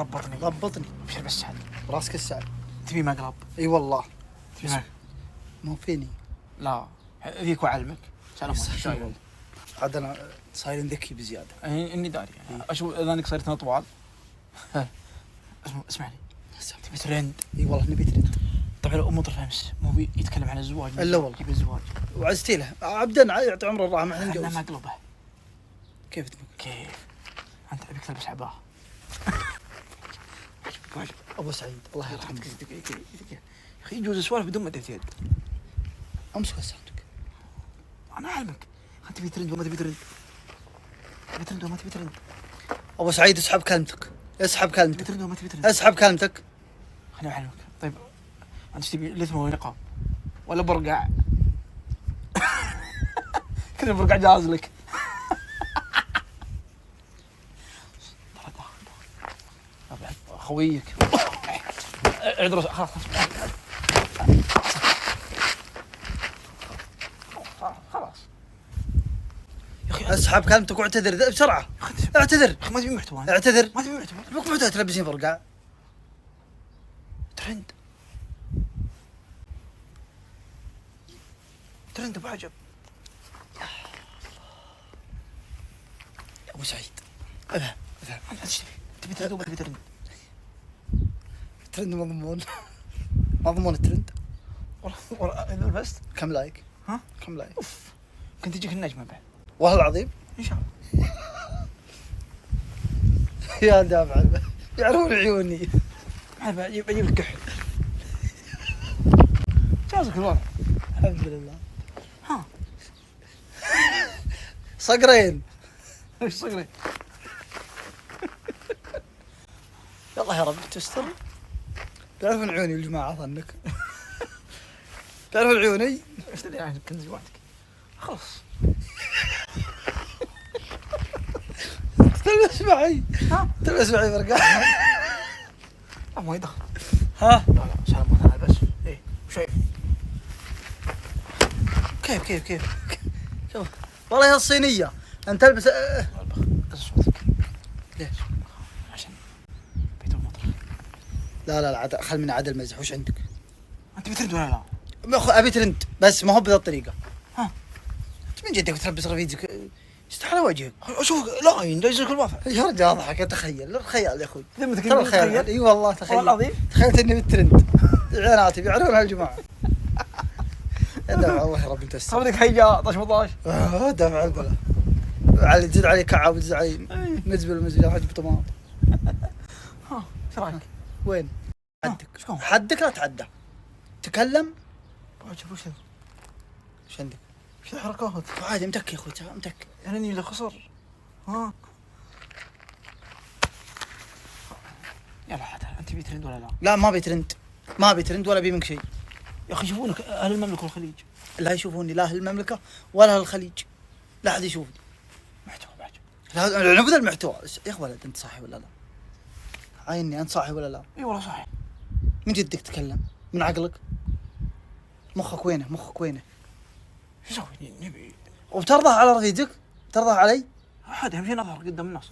ضبطني ابشر بس عاد براسك السعد. تبي مقلب؟ اي والله. تبي مقلب؟ مو فيني. لا ذيك وعلمك سلام عليكم. عاد انا صاير ذكي بزياده. اني داري اشوف اذانك صارت طوال. اسمعني تبي ترند؟ اي والله نبي ترند. طبعا لو مطرف امس مو يتكلم عن الزواج الا والله يبي الزواج وعزتي له عبدنا يعطي عمره الرحمه احنا انا نجوز. مقلبه. كيف تبغى؟ كيف انت ابيك تلبس عباءه. ابو سعيد الله يرحمه يا اخي يجوز السوالف بدون ما تزيد. امسك لسانك. انا اعلمك انت تبي ترند وما تبي ترند. تبي ترند وما تبي ترند. ابو سعيد اسحب كلمتك. اسحب تبي كلمتك. ترند وما تبي ترند. اسحب كلمتك. خليني اعلمك. طيب انت تبي لثمه ولا نقاب ولا برقع؟ كذا برقع جاهز لك. خويك ادرس خلاص خلاص يا اخي اسحب كلمتك واعتذر بسرعه. اعتذر. اخي ما تبي محتوى. اعتذر. ما تبي محتوى. بك محتوى تلبسين برقع. ترند ترند ابو عجب. يا ابو سعيد افهم انت ايش تبي؟ تبي ترند ولا تبي ترند؟ ترند مضمون. مضمون الترند. والله اذا لبست كم لايك؟ ها كم لايك؟ كنت تجيك النجمه بعد والله العظيم ان شاء الله. يا دافع يعرفون عيوني. بجيب لك كحل جازك الوضع. الحمد لله. ها صقرين. ايش صقري؟ يلا يا رب تستر. تعرفون عيوني الجماعة ظنك. تعرفون عيوني. ايش تدري عن كنز جواتك؟ خلاص تلبس معي. ها تلبس معي برقع. ما يدخل. ها لا سلام انا بس ايه شايف كيف شوف والله هي الصينية أنت تلبس. قص صوتك. ليش؟ عشان بيت المطرح. لا عاد خل من عدل مزح. وش عندك؟ انت بترد ولا لا؟ أبي ترند بس ما هو بهذه الطريقة. ها من جدك تلبس رفيدك استحالة وجهك. اشوف لا يندز لك الوافع يا رجال اضحك اتخيل الخيال يا اخوي. ذمتك ترى الخيال اي والله تخيل. والله العظيم تخيلت اني بالترند. اعلاناتي بيعرفون هالجماعة. دفع الله يا رب انت استر. صبرك هيجا طش مطاش. دفع البلا. علي تزيد علي كعب وتزيد علي مزبل حجب طماط. ها ايش رايك؟ وين؟ حدك شلون؟ حدك لا تعدى. تكلم. عجب وش وش عندك؟ وش الحركات؟ عادي متك يا اخوي متك. يعني اذا خسر ها يلا حتى انت بي ترند ولا لا؟ لا ما بيترند. ما بيترند ولا بي منك شيء. يا اخي يشوفونك اهل المملكه والخليج. لا يشوفوني لا اهل المملكة ولا اهل الخليج. لا احد يشوفني. محتوى بعجب. لا نبذ المحتوى. يا اخي ولد انت صاحي ولا لا؟ عيني انت صاحي ولا لا؟ اي والله صحيح. من جدك تكلم من عقلك. مخك وينه؟ شو اسوي؟ نبي وبترضى على رفيقك؟ ترضى علي؟ عادي اهم شيء نظهر قدام الناس.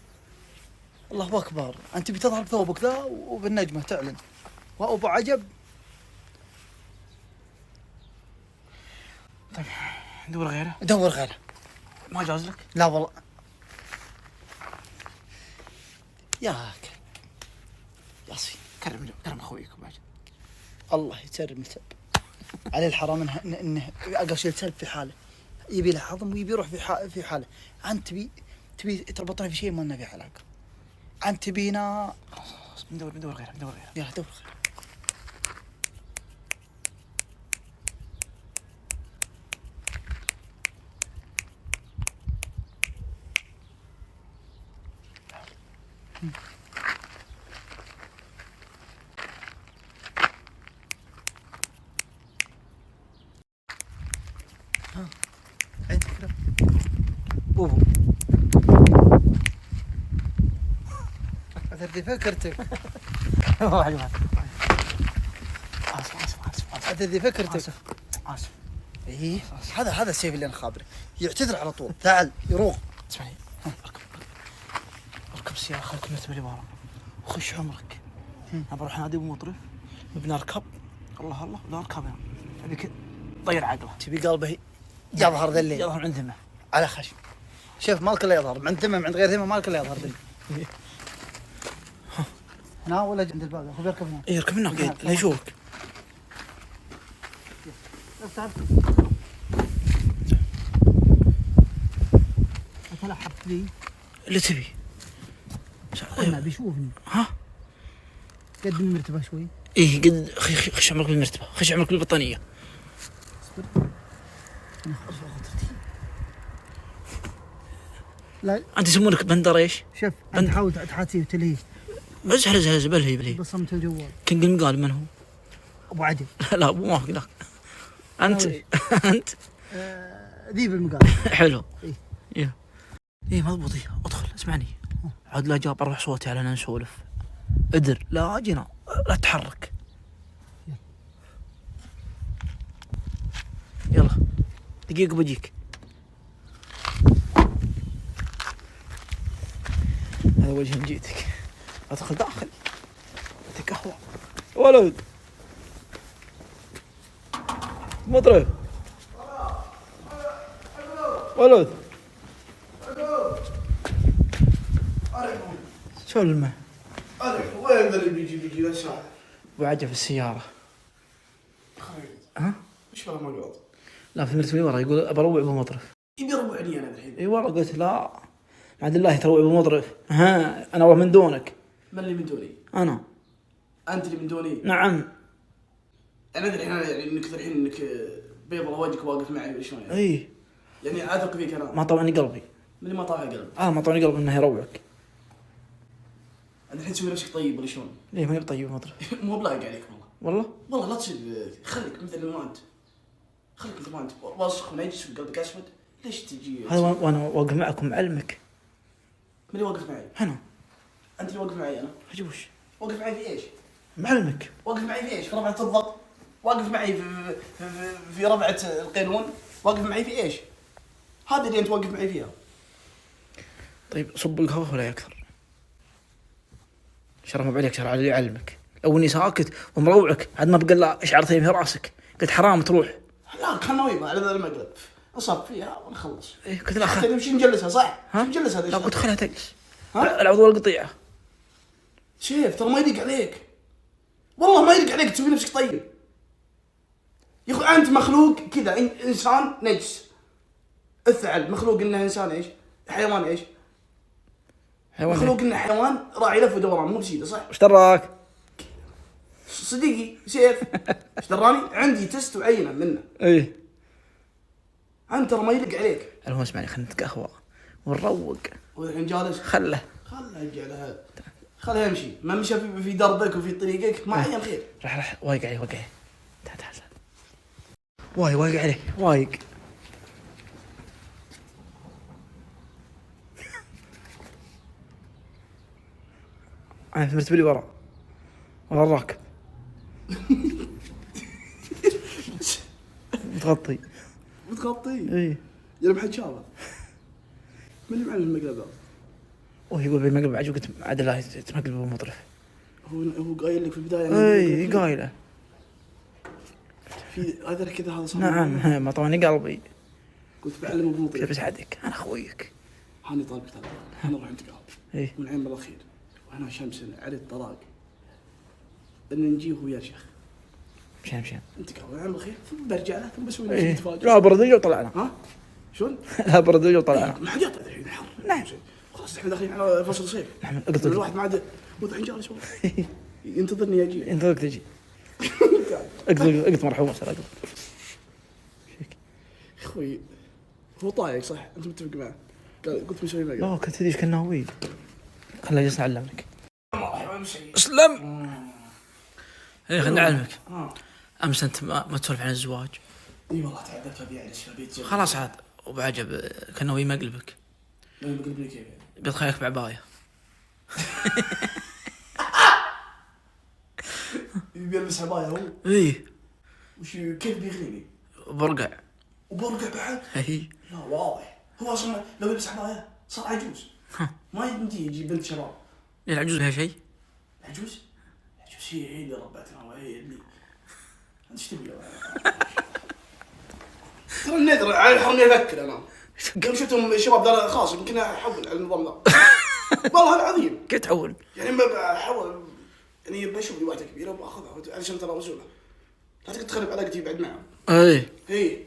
الله اكبر انت بتظهر بثوبك ذا وبالنجمه تعلن. وابو عجب. طيب ندور غيره. دور غيره. ما جاز لك؟ لا والله يا كلب يا صفي. كرم اخويك بعد. الله يترم السب. عليه الحرام انه اقل شيء السلب في حاله. يبي له حظم ويبي يروح في حاله. انت تبي تربطنا في شيء ما لنا فيه علاقه. انت تبينا خلاص بندور غيره. يلا دور غيره. عندك كذا بوبو. هذه فكرتك. اسف هذه فكرتك. اسف ايه هذا السيف اللي انا خابره. يعتذر على طول. ثعل يروغ. اسمعني اركب السيارة خليك نرتب الإمارة خش عمرك. أنا بروح نادي بمطرف بنركب. الله الله لا اركب انا. ابيك طير عقله. تبي قلبه يظهر ذا الليل يظهر عند ذمه على خشم. شوف مالك الا يظهر عند ذمه عند غير ذمه مالك الا يظهر ذا. هنا ولا عند الباب؟ هو بيركب هنا. يركب هناك لا يشوفك. اتلحق لي اللي تبي. قلنا بيشوفني. ها قدم المرتبه شوي. ايه قد خش عمرك بالمرتبه. خش عمرك بالبطانيه. لا انت يسمونك بندر ايش؟ شوف انت حاول تحاتيه وتلهيه. ازحل بلهي بصمت الجوال. كنت المقال من هو؟ ابو عدل. لا ابو موافق لا. انت انت ذيب المقال. حلو. ايه ايه مضبوط. ادخل اسمعني. عاد لا جاب ارفع صوتي على نسولف. ادر لا اجينا لا تحرك. يلا دقيقة بجيك. هذا وجه جيتك. ادخل داخل. اعطيك قهوة. ولد مطرب ولد شو الماء؟ وين ذا اللي بيجي لا ساعة؟ وعجب السيارة. ها؟ وش والله ما قاعد؟ لا في مرتبة ورا يقول بروع بمطرف. يبي يروعني انا الحين. اي والله قلت لا عبد الله تروع بمطرف. ها انا والله من دونك. من اللي من دوني؟ انا. انت اللي من دوني؟ نعم. انا ادري يعني انك الحين انك بيض الله وجهك واقف معي ولا شلون يعني؟ اي يعني اثق فيك انا. ما طبعني قلبي. من اللي ما طاح قلب؟ ما طبعني قلبي انه يروعك. انت الحين تسوي نفسك طيب ولا شلون؟ ليه ما يبطيب مطرف؟ مو بلايق عليك والله. والله لا تصير خليك مثل ما انت. خليك مثل ما انت واصخ ونجس وقلبك اسود. ليش تجي؟ هذا وانا واقف معكم معلمك. من اللي واقف معي؟ هنا. انت اللي واقف معي انا؟ حجوش. واقف معي في ايش؟ معلمك. واقف معي في ايش؟ في ربعة الضغط؟ واقف معي في ربعة القانون؟ واقف معي في ايش؟ هذه اللي انت واقف معي فيها. طيب صب القهوة ولا يكثر. شرف ما عليك شرف على اللي يعلمك. لو اني ساكت ومروعك عاد ما بقى الا اشعرتين في راسك. قلت حرام تروح. لا خلنا ويبا على ذا المقلب. اصب فيها ونخلص. إيه قلت لا حتى نمشي نجلسها صح؟ ها؟ نجلسها لا قلت خلها تجلس. ها؟ العضو القطيعة. شيف ترى ما يدق عليك. والله ما يدق عليك تسوي نفسك طيب. يا اخوي انت مخلوق كذا انسان نجس. الثعلب مخلوق انه انسان ايش؟ حيوان ايش؟ حيوان مخلوق انه حيوان راعي لف ودوران مو بسيده صح؟ ايش دراك؟ صديقي سيف ايش دراني؟ عندي تست وعينه منه. ايه انت ترى ما يدق عليك. المهم اسمعني خلنا نتقهوى ونروق. والحين جالس خله يجي على هذا. خله يمشي ما مشى في دربك وفي طريقك ما عين خير. راح وايق عليه وايق عليه. تعال وايق عليه وايق. انا في مرتبة ورا الراكب. متغطي. ايه يا محد شافه. من اللي معلم المقلب هذا؟ وهو يقول بالمقلب عجوك عاد لا تمقلب بمطرف. هو قايل لك في البدايه اي قايله. في هذا كذا هذا صار. نعم ما طبعني قلبي. قلت بعلمه بمطرف. بس عادك انا اخويك. هاني طالبك ترى. انا راح انتقال. ايه والعين بالاخير. وانا شمس على الطلاق. ان نجيه ويا شيخ. مشان انتقال والعين بالاخير ثم برجع له ثم بسوي ايه نفسي متفاجئ. لا بردجه وطلعنا. ها؟ شلون؟ لا بردجه وطلعنا. ما حد يطلع الحين حر. نعم. خلاص احنا داخلين على فصل صيف. نعم الواحد ما عاد الحين جالس ينتظرني اجي. انتظرك تجي. اقط مرحوم سلام. اخوي هو طايق صح انت متفق معه. قلت مسوي مقلب. لا كنت تدري كنا هوي. خلنا جلسنا علمك. اسلم. ايه خلنا نعلمك. امس انت ما تسولف عن الزواج. اي والله تعذبت ابي اعيش في بيت خلاص عاد وبعجب كان هو يمقلبك. ما يمقلبني كيف؟ بيدخلك بعبايه. بيلبس عبايه هو. ايه وش كيف بيغنيني؟ برقع. وبرقع بعد؟ اي لا واضح هو اصلا لو يلبس عبايه صار عجوز. ما يمدي يجي بنت شباب. العجوز لها شيء؟ عجوز هي اللي ربتنا وهي اللي انت ايش تبي؟ ترى النادر على حرني افكر انا يوم شفتهم شباب دار خلاص يمكن احول على النظام ذا. والله العظيم كيف تحول؟ يعني ما بحول يعني بشوف لي واحده كبيره وباخذها علشان ترى رسوله لا تقدر تخرب علاقتي بعد معهم. اي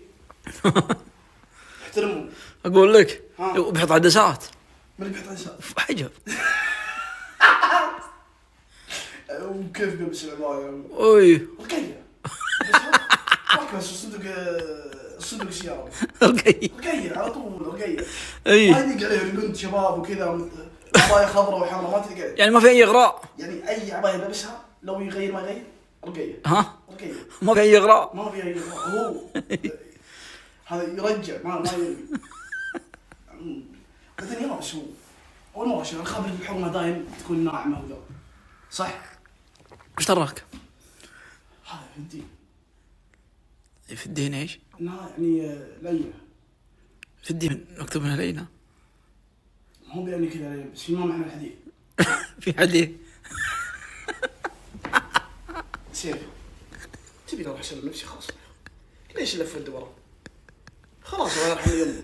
احترمهم. اقول لك بيحط عدسات. من اللي بيحط عدسات؟ عجب. وكيف بيلبس العباية؟ اوي رقية. بس الصندوق السيارة. رقية على طول رقية. اي. ما يدق عليه البنت شباب وكذا عباية خضراء وحمراء ما تدق عليه. يعني ما في اي اغراء. يعني اي عباية لابسها لو يغير ما يغير رقية. رقية. ما في اي اغراء. ما في اي اغراء هو. هذا يرجع ما يرمي. مثلا يابس هو. اول مرة عشان الخبر الحرمة دايم تكون ناعمة وذا. صح؟ ايش دراك؟ هذا في الدين. في الدين ايش؟ انها يعني لينة. في الدين مكتوب انها لينة. مو بيعني كذا لينة بس في معنى الحديث. في حديث. سيف تبي اروح اسلم نفسي خلاص. ليش لف الدورة؟ خلاص الله يرحم يمه.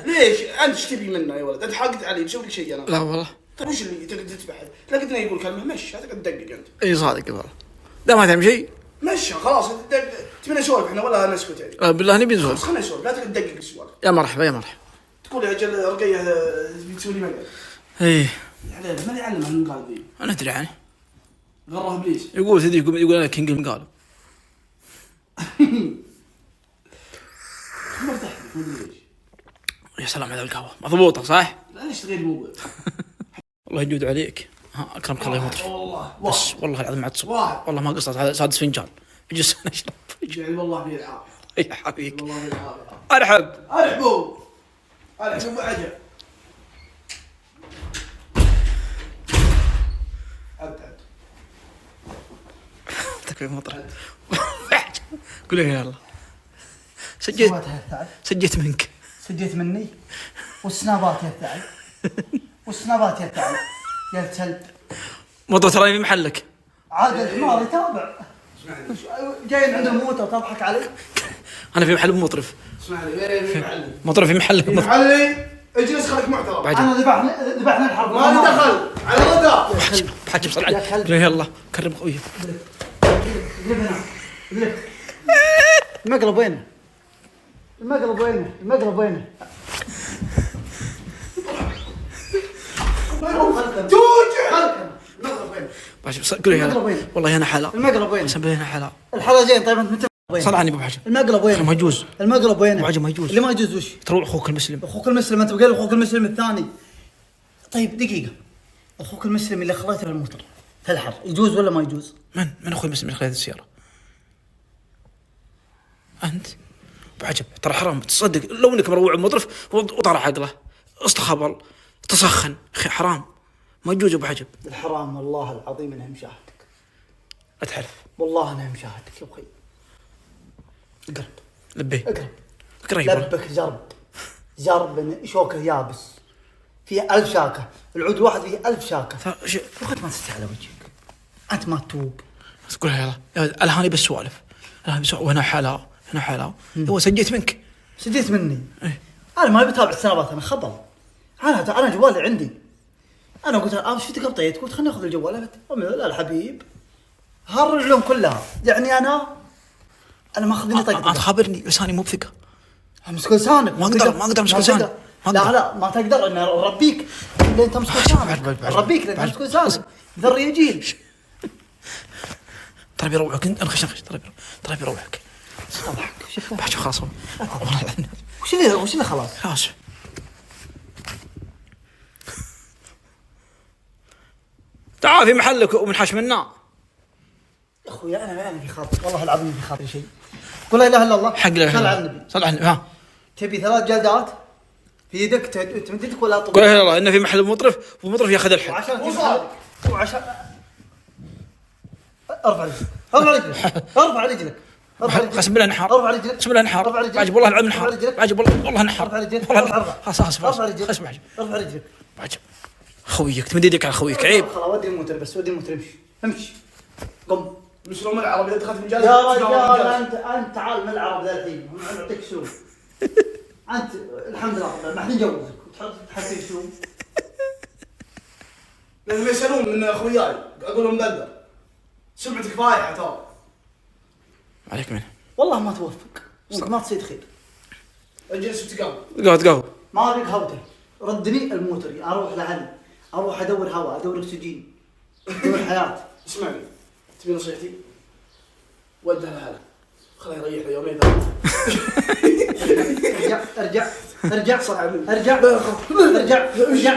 ليش؟ انت ايش تبي منا يا ولد؟ انت حاقد علي بسوي لك شيء انا. لا والله. طيب وش اللي تقدر تتبعد؟ تلاقيتنا يقول كلمة مش هتقعد تدقق انت. اي صادق والله. لا ما تعمل شيء. مشى خلاص تبينا نسولف احنا ولا نسكت يعني. بالله نبي نسولف. خلاص خلينا نسولف لا تقعد تدقق السؤال. يا مرحبا. تقول يا رجال رقية بتسوي لي مقعد. اي. عليه ما يعلم عن المقالب ذي. انا ادري عنه. غره ابليس. يقول تدري يقول انا كينج المقالب. ما ارتحت ما ادري ليش. يا سلام على القهوة مضبوطة صح؟ لا ليش تغير الموضوع؟ الله يجود عليك. اكرمك الله يمطر. والله بس والله العظيم ما تصب. واحد. والله ما قصرت هذا سادس فنجان. اجلس نشرب. جعل والله فيه العافية. يا حبيبي. والله فيه العافية. ارحب. ارحبوا بعجل. عد تكفي مطر. قول لي يلا. سجيت منك. سجيت مني والسنابات يا ثعلب والسنابات يا ثعلب يا كلب. مطر ترى في محلك. عاد الحمار يتابع. جاي عند الموتى وتضحك علي. انا في محل مطرف. اسمع لي في محل. مطرف في محلك. محلي اجلس خليك محترم. انا ذبحنا الحرب. ما لي دخل على رضا. بحاجب صلع. قول لي يلا كرم خويي. المقلب وينه؟ المقلب وينه؟ توجع. قول لي يلا والله انا حلا. المقلب وينه؟ قسم بالله انا حلا. الحلا زين. طيب انت متى وين؟ صل عني ابو حاجب. المقلب وينه؟ ما يجوز. المقلب وينه؟ ابو حاجب ما يجوز. اللي ما يجوز وش؟ تروح اخوك المسلم. اخوك المسلم انت بقول اخوك المسلم الثاني. طيب دقيقة. اخوك المسلم اللي خليته بالمطر في الحر يجوز ولا ما يجوز؟ من اخوي المسلم اللي خليته السيارة؟ انت ابو حجب ترى حرام تصدق لو انك مروع مطرف وطلع عقله استخبل تسخن اخي حرام ما يجوز ابو حجب. الحرام والله العظيم انها مشاهدك. اتحلف والله انها مشاهدك يا اخي. اقرب لبي قريب لبك جرب شوكه يابس فيه 1000 شاكه. العود الواحد فيه 1000 شاكه. وقت ما تستحي وجهك انت ما تتوب. تقول يلا الهاني بالسوالف وهنا حلا هو سجيت منك. سجيت مني انا ما بتابع السنابات. انا خبل انا جوالي عندي. انا قلت ايش في قبطيت قلت خليني اخذ الجوال. لا الحبيب هالرجلهم كلها يعني انا ما اخذني طاقه. انت خابرني لساني مو بثقه. امسك لسانك. ما اقدر امسك لساني. لا ما تقدر ان اربيك لين تمسك لسانك. اربيك لين تمسك لسانك. ذري يجيل ترى بيروحك انت. انا خش ترى بيروحك. اضحك شوف بحكي خلاص وش اللي خلاص تعال في محلك ومنحاش منا يا اخوي. انا في خاطر والله العظيم في خاطر شيء. قل لا اله الا الله. حق لا صل على النبي. صل على النبي. تبي 3 جلدات في يدك تمد يدك ولا قل لا اله الا ان في محل مطرف والمطرف ياخذ الحل. وعشان ارفع رجلك قسم بالله نحار. قسم بالله نحار. عجب والله العظيم نحار. عجب والله نحار. ارفع رجلك. خلاص ارفع رجلك. خلاص ارفع رجلك. عجب خويك تمد يدك على خويك عيب. خلاص ودي الموتر بس ودي الموتر امشي قم. مش العرب اذا دخلت مجال يا رجال انت تعال من العرب ذا الحين نعطيك سلوم. انت الحمد لله ما حد يجوزك وتحط فيك سلوم. لازم يسالون من اخوياي اقول لهم دلدل سمعتك فايحه ترى. عليك منه والله ما توفق وانت ما تصيد خير. اجلس وتقهوى. قهوة ما ابي قهوته ردني الموتري اروح لهني اروح ادور هواء ادور اكسجين ادور حياه. اسمعني تبي نصيحتي؟ ودها لحالك خليه يريح له يومين ثلاثه. ارجع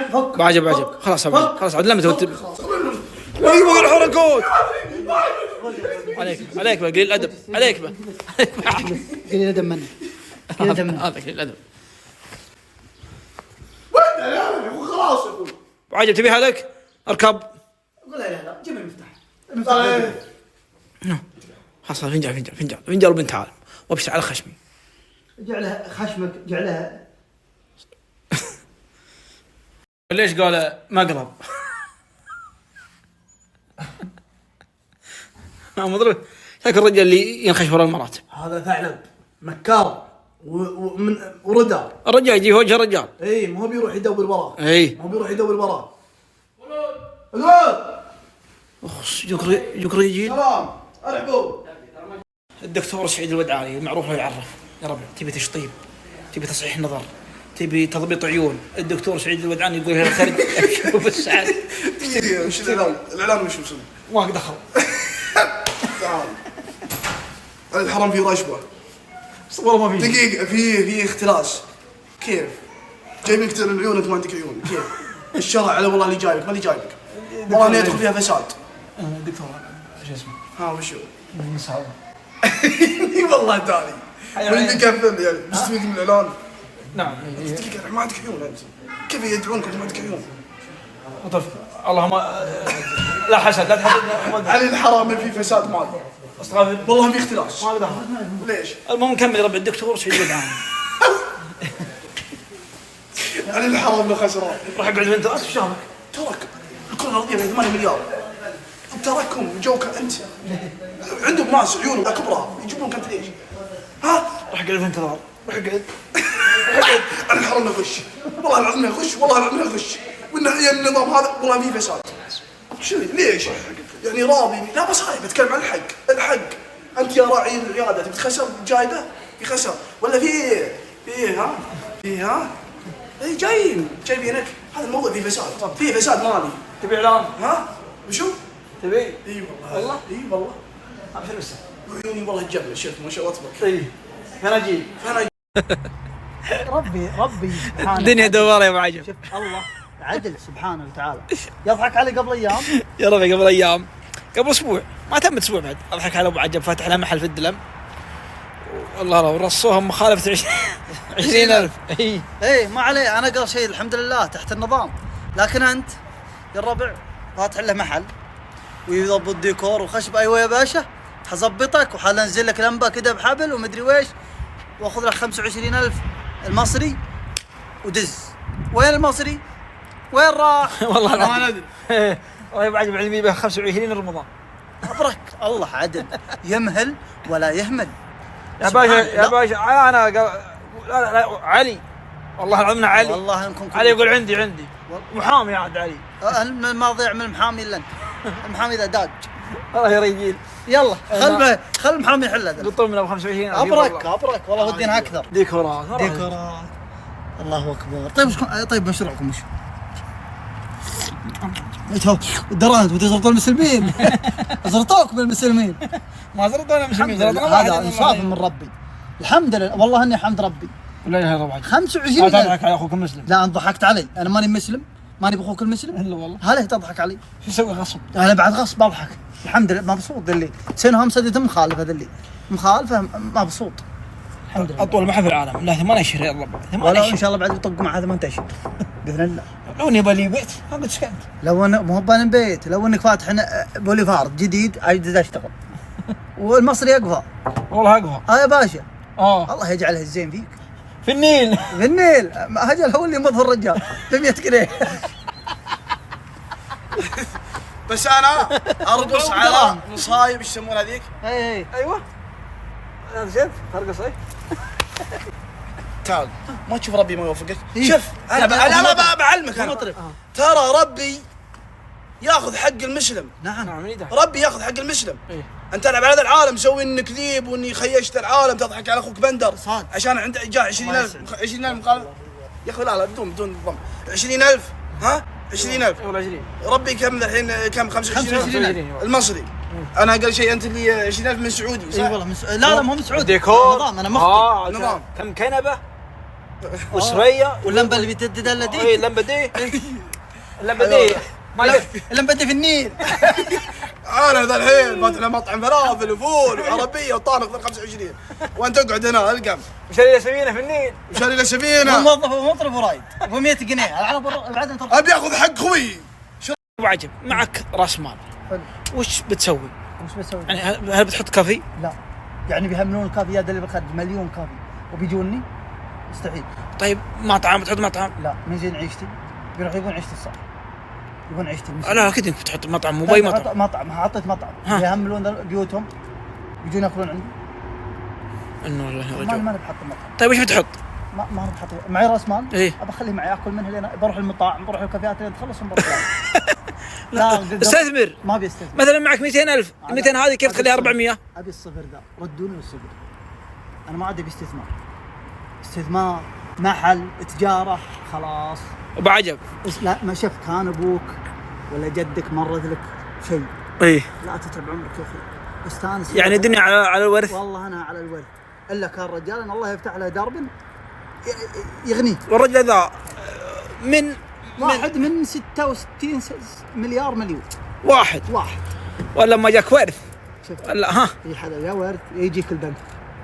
فك. بعجب خلاص خلاص عاد لمت ايوه الحركات. عليك بقى قليل الادب عليك بقى قليل الادب مني هذا قليل الادب. ودها يا اخو خلاص يا اخوي. بعجب تبيها لك اركب. قول لا جيب المفتاح. خلاص فنجان وبنت عالم وابشر على خشمي. جعلها خشمك جعلها. ليش قال مقلب؟ مضروب شكل الرجال اللي ينخش ورا المرات. هذا ثعلب مكار وردى. الرجال يجي وجه الرجال. اي ما هو بيروح يدور وراه. اي ما هو بيروح يدور وراه. اخس يجوك رجال. سلام ارحبوا. الدكتور سعيد الودعاني المعروف له يعرف. يا ربي تبي تشطيب تبي تصحيح نظر تبي تضبيط عيون. الدكتور سعيد الودعاني يقول هنا خرج شوف السعد. وش الاعلان وش مسوي؟ ما دخل. تعال الحرم فيه رشوه. والله ما في دقيقه في اختلاس. كيف جايبينك ترى العيون انت ما عندك عيون؟ كيف الشرع على والله اللي جايبك ما اللي جايبك والله اني يدخل فيها فساد. الدكتور شو اسمه ها وشو؟ مساوي. اي والله تالي عندك كفل يعني مستفيد من الاعلان. نعم دقيقه ما عندك عيون انت كيف يدعونك وانت ما عندك عيون؟ اللهم لا حسد لا تحسد علي الحرام ما في فساد مالي استغفر والله في اختلاس. ما دخل. ليش؟ المهم نكمل يا رب. الدكتور سعيد الودعاني علي الحرام له خسران. راح اقعد انت ايش شغلك؟ ترك الكره الارضيه فيها 8 مليار تركهم جوك انت. عندهم ناس عيونهم كبرى يجيبونك انت ليش؟ ها؟ راح اقعد في انتظار راح اقعد. علي الحرام له غش والله العظيم غش والله العظيم غش النظام هذا والله فيه فساد. شو ليش؟ يعني راضي لا بس هاي بتكلم عن الحق. انت يا راعي الرياده تبي تخسر جايبه في خسر ولا في ها اي جايبينك. هذا الموضوع فيه فساد مالي. تبي اعلان؟ ها وشو؟ تبي؟ اي والله اي والله ابشر بس عيوني والله الجبل شفت ما شاء الله تبارك. اي فانا اجيب ربي سبحانه. الدنيا دواره يا ابو عجب. شوف الله عدل سبحانه وتعالى. يضحك علي قبل ايام. يا ربي قبل ايام قبل اسبوع ما تمت اسبوع بعد اضحك على ابو عجب فاتح له محل في الدلم والله لو رصوها مخالفه 20,000. اي ما عليه انا قال شيء الحمد لله تحت النظام. لكن انت يا الربع فاتح له محل ويضبط ديكور وخشب. ايوه يا باشا حظبطك وحال انزل لك لمبه كذا بحبل ومدري ويش واخذ لك 25,000 المصري ودز. وين المصري؟ وين راح؟ والله ما ندري. والله ابو عجب علمي به 25 رمضان. ابرك الله عدل يمهل ولا يهمل. يا باشا انا لا علي والله العظيم علي والله انكم علي يقول عندي محامي يا عاد علي. ما ضيع من المحامي الا انت. المحامي ذا داج. والله يا رجيل يلا خل المحامي يحل هذا. قطوا من ابو 25. ابرك والله ودينا اكثر. ديكورات الله اكبر. طيب مشروعكم وش؟ درانت وتزرطوا المسلمين. زرطوك بالمسلمين. ما زرطونا المسلمين هذا انصاف من ربي. الحمد لله والله اني حمد ربي. لا اله الا الله. 25 لا تضحك على اخوك المسلم. لا انت ضحكت علي. انا ماني مسلم ماني باخوك المسلم. الا والله. هلا تضحك علي. شو اسوي غصب؟ انا بعد غصب اضحك. الحمد لله مبسوط ذلي. سنهم سدد مخالفه ذلي. مخالفه مبسوط. الحمد لله. اطول محل في العالم. لا 8 اشهر يا الله. ولا ان شاء الله بعد بيطق معاه 8 اشهر. باذن الله. لو اني بلي بيت ما قلت سكنت. لو انا مو بان بيت لو انك فاتح بوليفارد جديد عايز اشتغل. والمصري يقفى. والله اقفى. يا باشا. الله يجعلها الزين فيك. في النيل. هجل هو اللي يمضي الرجال ب 100 جنيه. بس انا ارقص على مصايب ايش يسمون هذيك؟ اي ايوه انا شفت ترقص ايه. تعال ما تشوف ربي ما يوفقك. إيه. شوف انا لا، بعلمك انا. مطرب. ترى ربي ياخذ حق المسلم. نعم. ربي ياخذ حق المسلم. إيه. انت تلعب على هذا العالم مسوي انك كذيب واني خيشت العالم تضحك على اخوك بندر صاد. عشان عنده جاء 20,000 مقابل. يا اخوي لا بدون ضم 20,000 ها 20,000 والله 20 ربي كم الحين كم 25,000 المصري. انا اقل شيء انت اللي 20,000 من سعودي صح؟ اي والله لا مو من سعودي. ديكور نظام انا مخطي. نظام. كم كنبه وشويه واللمبه اللي بتدلل دي. اي اللمبه دي اللمبه دي ما يلف. اللمبه دي في النيل. انا ذا الحين فاتح له مطعم فلافل وفول وعربيه وطانق ب 25 وانت تقعد هنا القم وشاري سفينه في النيل وشاري له سفينه موظف ومطرب ورايد ب 100 جنيه العاب بعدين ترى. ابي اخذ حق خوي. ابو عجب معك راس مال حلو. وش بتسوي؟ وش بسوي؟ يعني هل بتحط كافي؟ لا يعني بيهملون الكافيات اللي بخرج مليون كافي وبيجوني مستحيل. طيب مطعم بتحط مطعم؟ لا من زين عيشتي بيروح يبون عيشتي الصح يبون عيشتي المسلم. لا اكيد انك بتحط مطعم مو باي مطعم. مطعم حطيت مطعم بيهملون بيوتهم يجون ياكلون عندي. انه والله ما رجل. انا بحط مطعم. طيب وش بتحط؟ ما انا بحط معي راس مال. إيه. ابى اخليه معي اكل منه لين بروح المطاعم بروح الكافيات لين تخلص بروح. لا استثمر. ما بيستثمر. مثلا معك 200,000 200 هذه كيف تخليها 400؟ ابي الصفر ذا ردوني الصفر. انا ما عاد ابي استثمار محل تجاره خلاص. ابو عجب لا ما شفت كان ابوك ولا جدك مرت لك شيء ايه لا تتعب عمرك يا اخي استانس. يعني الدنيا على الورث. والله انا على الورث الا كان رجال الله يفتح له درب يغنيه. والرجل ذا من واحد من 66 مليار مليون. واحد ولا ما جاك ورث شفت ولا ها اي حدا يا ورث يجيك البنك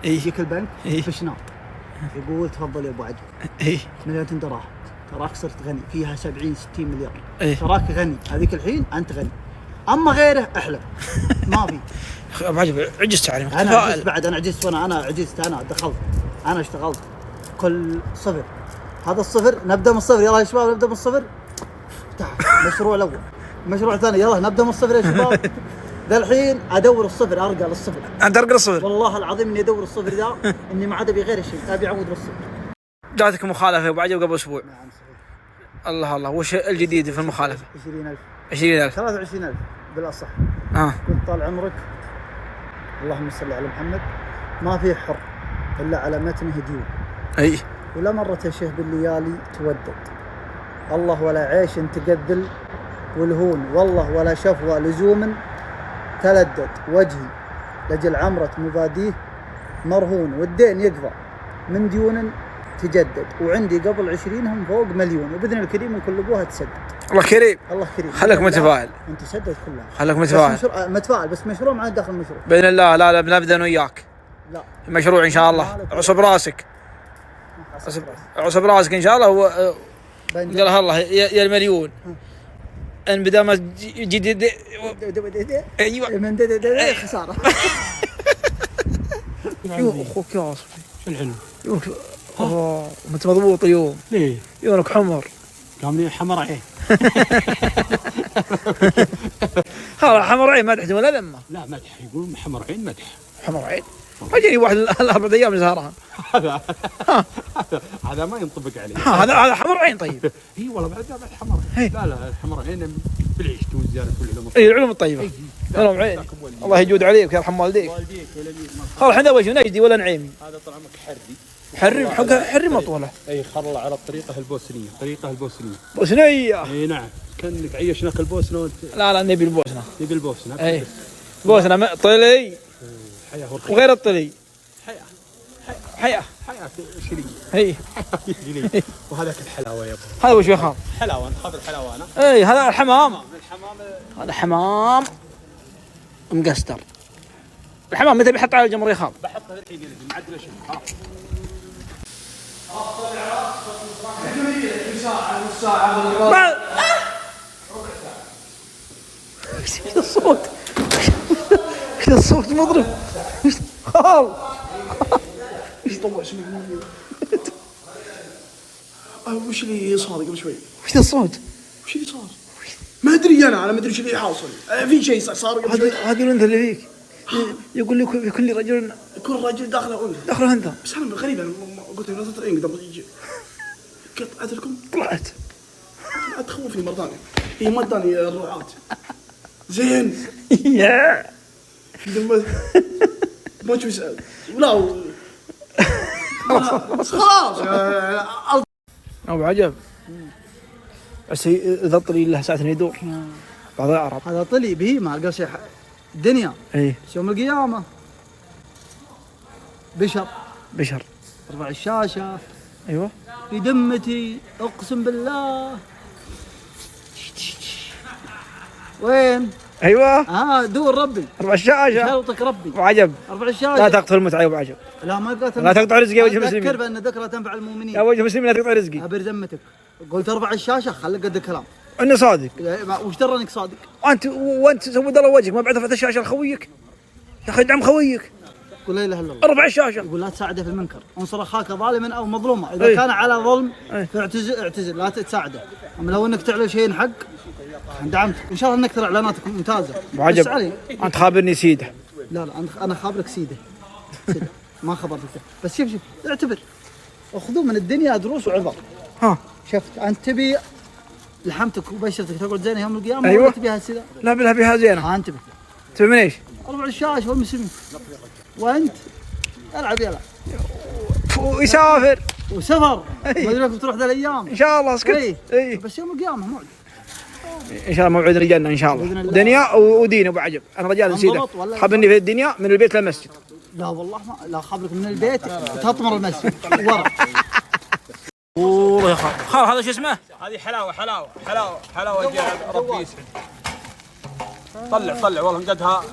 يجيك البنك في شنو يقول تفضل يا ابو عجل ايه مليون دراهم تراك صرت غني فيها 70 60 مليار. إيه. تراك غني هذيك الحين انت غني اما غيره احلم ما في. ابو عجب عجزت عليك انا عجزت بعد انا عجزت انا عجزت انا دخلت انا اشتغلت كل صفر هذا الصفر نبدا من الصفر يلا يا شباب نبدا من الصفر. مشروع الاول مشروع ثاني يلا نبدا من الصفر يا شباب. ذا الحين ادور الصفر ارجع للصفر. انت ارقى الصفر. والله العظيم اني ادور الصفر ذا اني ما عاد ابي غير شيء ابي اعود بالصفر. جاتك مخالفه يا ابو عجب قبل اسبوع. نعم صحيح. الله وش الجديد في المخالفه؟ 20,000 20,000 23,000 بالاصح. اه قلت طال عمرك اللهم صل على محمد ما في حر الا على متنه ديون. اي ولا مرت يا شيخ بالليالي تودد الله ولا عيش تقذل والهون والله ولا شفوى لزوم تلدد وجهي لجل عمرة مباديه مرهون والدين يقضى من ديون تجدد وعندي قبل 20 هم فوق مليون وبإذن الكريم من كل ابوها تسدد. الله كريم. الله كريم. خليك متفائل. انت سدد كلها. خليك متفائل. متفائل بس مشروع معاه داخل المشروع. باذن الله لا بنبدا انا وياك. لا المشروع ان شاء الله عصب راسك. عصب راسك ان شاء الله هو قالها الله يا المليون ان بدل ما جديد ايوه من خساره. يو اخوك يا عاصم شو الحلو؟ يوك انت مضبوط اليوم. ليه؟ يونك حمر. قام حمر عين. خلاص حمر عين مدح ولا لما؟ لا مدح يقول حمر عين مدح. حمر عين؟ اجاني واحد الاربع ايام سهران. هذا ما ينطبق عليه. هذا حمر عين طيب. اي والله بعد حمر عين. لا حمر عين بالعيش والزيارة والعلوم. اي العلوم الطيبه. العلوم عين. الله يجود عليك ويرحم والديك. والديك ولديك. خلاص احنا وجه نجدي ولا نعيمي. هذا طال عمرك حري. حري مطوله. اي خرل على الطريقة البوسنية. بوسنيه. اي نعم كانك عيشناك البوسنة وانت. لا نبي البوسنه. نبي البوسنة. اي بوسنه طلي حياة وغير الطلي. حياة شلي. اي وهذاك الحلاوة يا ابو. هذا وش يخاف؟ حلاوة ناخذ الحلاوة انا. اي هذا الحمام. هذا حمام مقستر. الحمام متى بيحط على الجمر يخاف؟ بحطها الحين معدل اشوف. ايش الصوت؟ ايش الصوت مضرب؟ خال ايش طوع اسمك وش اللي صار قبل شوي؟ ايش الصوت؟ وش اللي صار؟ من؟ ما ادري انا ما ادري ايش اللي حاصل. في شيء صار قبل شوي. هذا الانثى اللي فيك يقول لي كل رجل كل رجل داخله انثى. دخله انثى. بس انا غريب، انا قلت لا تطلعين قدام يجي. قطعت لكم؟ طلعت. لا تخوفني مره ثانيه. هي ما اداني الرعاة. زين. يا ما تشوف يسأل. ولا خلاص. ابو عجب. بس اذا طلي له ساعه يدور بعض العرب. هذا طلي بهيمه قال شيء الدنيا. اي بس يوم القيامه بشر رفع الشاشه. ايوه في دمتي اقسم بالله. وين؟ ايوه دور ربي. اربع الشاشه. يخلطك ربي. ابو عجب اربع الشاشه. لا تقتل المتعه يا ابو عجب. لا ما قتل. لا تقطع رزقي يا وجه المسلمين. المسلمين. ذكر بان ذكرى تنفع المؤمنين. يا وجه المسلمين لا تقطع رزقي. ابر ذمتك. قلت اربع الشاشه خليك قد الكلام. اني صادق. وش درى انك صادق؟ وانت سود الله وجهك ما بعد رفعت الشاشه لخويك. يا اخي ادعم خويك. قل لا اله الا الله. ارفع الشاشه. يقول لا تساعده في المنكر، انصر اخاك ظالما او مظلوما، اذا كان على ظلم فاعتزل لا تساعده، اما لو انك تعلن شيء حق دعمتك، ان شاء الله نكثر اعلاناتك ممتازه. ابو عجب انت خابرني سيده. لا انا خابرك سيده. ما خبرتك بس شوف اعتبر اخذوا من الدنيا دروس وعبر. شفت انت تبي لحمتك وبشرتك تقعد زينه يوم القيامه. ايوه ولا تبيها سيده؟ لا بها زينه. انتبه. تبي من ايش؟ اربع الشاشه والمسلمين. وانت العب يلا ويسافر وسفر. ما ادري لك بتروح ذا الايام ان شاء الله. اسكت. اي بس يوم القيامه موعد ان شاء الله موعد الجنه ان شاء الله. دنيا ودين ابو عجب. انا رجال نسيده خبرني في الدنيا من البيت للمسجد. لا والله ما لا خبرك من البيت تطمر المسجد ورا. والله يا خال هذا شو اسمه؟ هذه حلاوه جاء ربي يسعد. طلع والله مجدها.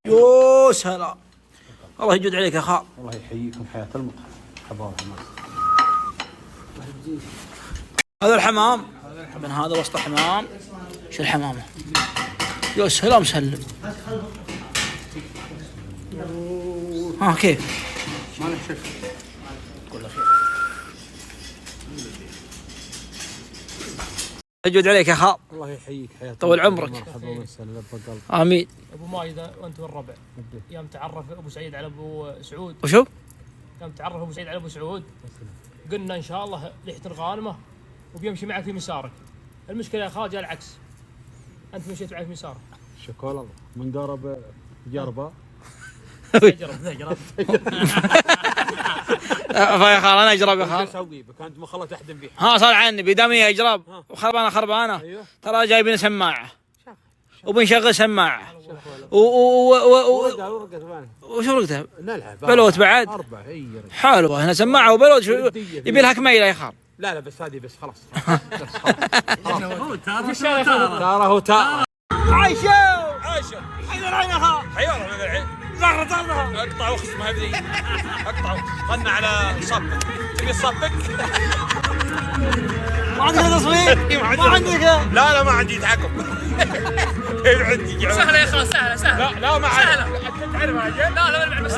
يو سلام الله يجود عليك يا خال. الله يحييكم حياه المطر. حبايب الناس. هذا الحمام. من هذا وسط حمام. شو الحمامه؟ يا سلام سلم. كيف؟ ما له شك. يجود عليك يا خال. الله يحييك حياه طول عمرك. مرحبا وسهلا بقلب. امين. ابو مايده وانت والربع يوم تعرف ابو سعيد على ابو سعود. وشو؟ يوم تعرف ابو سعيد على ابو سعود قلنا ان شاء الله ريحه الغانمه وبيمشي معك في مسارك. المشكله يا خال جاء العكس، انت مشيت معك في مسارك. شكرا الله من قرب جربه. اجرب يا خال انا اجرب يا خال. اسوي بك انت ما خلت احد بيه. صار عني بدامي اجرب وخربانه. أيوه. ترى جايبين سماعه وبنشغل سماعه وشو رقتها؟ نلعب بلوت بعد 4 حلوه هنا سماعه وبلوت. يبي لها كميله يا خال. لا بس هذه بس خلاص. ترى هو ترى. عايشه حيدر العين يا خال. حيوان من العين. زغرتها اقطع وخص ما ادري. اقطع خلنا على صبك. تبي صبك؟ ما عندك تصوير؟ ما عندك؟ لا ما عندي تعقب. عندي سهله يا خال سهله. لا ما عندي. تعرف لا